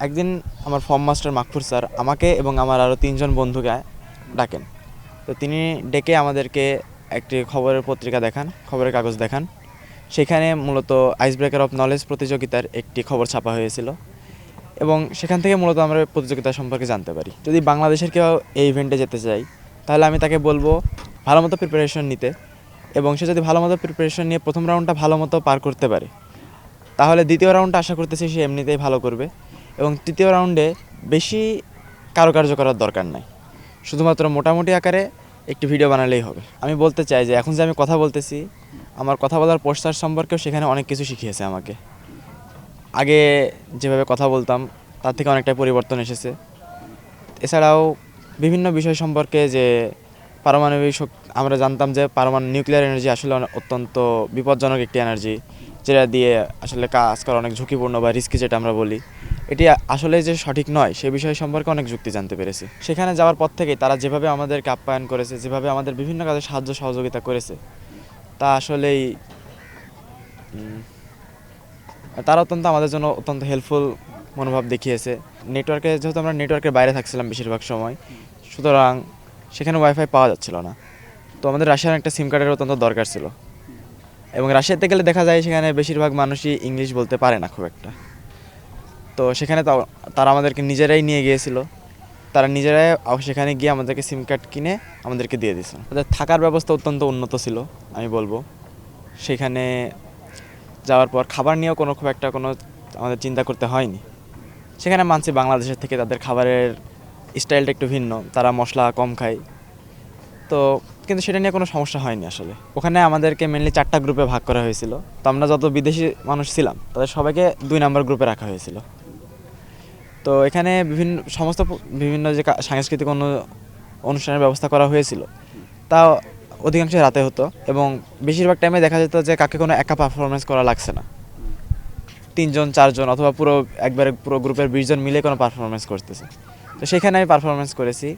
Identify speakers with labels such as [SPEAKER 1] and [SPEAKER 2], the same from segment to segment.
[SPEAKER 1] একদিন আমার form master মাকফুর sir আমাকে এবং আমার আরও ৩ জন বন্ধুকে ডাকেন। তো তিনি ডেকে আমাদেরকে একটি খবরের পত্রিকা দেখান, খবরের কাগজ দেখান। সেখানে মূলত আইস ব্রেকার অফ নলেজ প্রতিযোগিতার একটি খবর ছাপা হয়েছিল এবং সেখান থেকে মূলত আমরা প্রতিযোগিতা সম্পর্কে জানতে পারি। যদি বাংলাদেশের কেউ এই ইভেন্টে যেতে চাই তাহলে আমি তাকে বলবো ভালো মতো প্রিপারেশন নিতে, এবং সে যদি ভালো মতো প্রিপারেশন নিয়ে প্রথম রাউন্ডটা ভালো মতো পার করতে পারে তাহলে দ্বিতীয় রাউন্ডটা আশা করতেছি সে এমনিতেই ভালো করবে, এবং তৃতীয় রাউন্ডে বেশি কারুকার্য করার দরকার নাই, শুধুমাত্র মোটামুটি আকারে একটি ভিডিও বানালেই হবে। আমি বলতে চাই যে এখন যে আমি কথা বলতেছি, আমার কথা বলার পোস্টার সম্পর্কেও সেখানে অনেক কিছু শিখিয়েছে আমাকে। আগে যেভাবে কথা বলতাম তার থেকে অনেকটাই পরিবর্তন এসেছে। এছাড়াও বিভিন্ন বিষয় সম্পর্কে, যে পারমাণবিক আমরা জানতাম যে নিউক্লিয়ার এনার্জি আসলে অত্যন্ত বিপজ্জনক একটি এনার্জি, যেটা দিয়ে আসলে কাজ করা অনেক ঝুঁকিপূর্ণ বা রিস্কি যেটা আমরা বলি, এটি আসলে যে সঠিক নয় সে বিষয় সম্পর্কে অনেক যুক্তি জানতে পেরেছি। সেখানে যাওয়ার পর থেকেই তারা যেভাবে আমাদেরকে আপ্যায়ন করেছে, যেভাবে আমাদের বিভিন্ন কাজে সাহায্য সহযোগিতা করেছে, তা আসলেই তারা আমাদের জন্য অত্যন্ত হেল্পফুল মনোভাব দেখিয়েছে। যেহেতু আমরা নেটওয়ার্কের বাইরে থাকছিলাম বেশিরভাগ সময়, সুতরাং সেখানে ওয়াইফাই পাওয়া যাচ্ছিল না। তো আমাদের রাশিয়ার একটা সিম কার্ডের অত্যন্ত দরকার ছিল, এবং রাশিয়াতে গেলে দেখা যায় সেখানে বেশিরভাগ মানুষই ইংলিশ বলতে পারে না খুব একটা। তো সেখানে তারা আমাদেরকে নিজেরাই নিয়ে গিয়েছিল, তারা নিজেরাই সেখানে গিয়ে আমাদেরকে সিম কার্ড কিনে আমাদেরকে দিয়ে দিয়েছিল। তাদের থাকার ব্যবস্থা অত্যন্ত উন্নত ছিল আমি বলবো। সেখানে যাওয়ার পর খাবার নিয়েও খুব একটা আমাদের চিন্তা করতে হয়নি। সেখানে মানছি বাংলাদেশের থেকে তাদের খাবারের স্টাইলটা একটু ভিন্ন, তারা মশলা কম খায়, তো কিন্তু সেটা নিয়ে কোনো সমস্যা হয়নি আসলে। ওখানে আমাদেরকে মেনলি 4টা গ্রুপে ভাগ করা হয়েছিল। তো আমরা যত বিদেশি মানুষ ছিলাম তাদের সবাইকে 2 নাম্বার গ্রুপে রাখা হয়েছিল। তো এখানে বিভিন্ন যে সাংস্কৃতিক অনুষ্ঠানের ব্যবস্থা করা হয়েছিল তা অধিকাংশ রাতে হতো, এবং বেশিরভাগ টাইমে দেখা যেত যে কাকে কোনো একা পারফরমেন্স করা লাগছে না, 3 জন 4 জন অথবা পুরো গ্রুপের 20 জন মিলে কোনো পারফরমেন্স করতেছে। তো সেখানে আমি পারফরমেন্স করেছি,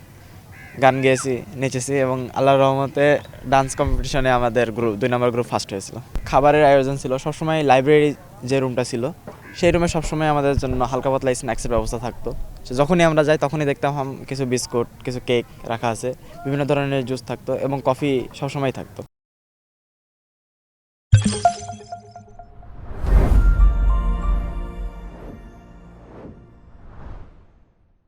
[SPEAKER 1] গান গেয়েছি, নেচেছি, এবং আল্লাহর রহমতে ডান্স কম্পিটিশনে আমাদের 2 নম্বর গ্রুপ ফার্স্ট হয়েছিল। খাবারের আয়োজন ছিল সবসময়, লাইব্রেরি যে রুমটা ছিল সেই রুমে সবসময় আমাদের জন্য হালকা পাতলা স্ন্যাক্সের ব্যবস্থা থাকতো। যখনই আমরা যাই তখনই দেখতাম কিছু বিস্কুট, কিছু কেক রাখা আছে, বিভিন্ন ধরনের জুস থাকতো, এবং কফি সবসময় থাকতো।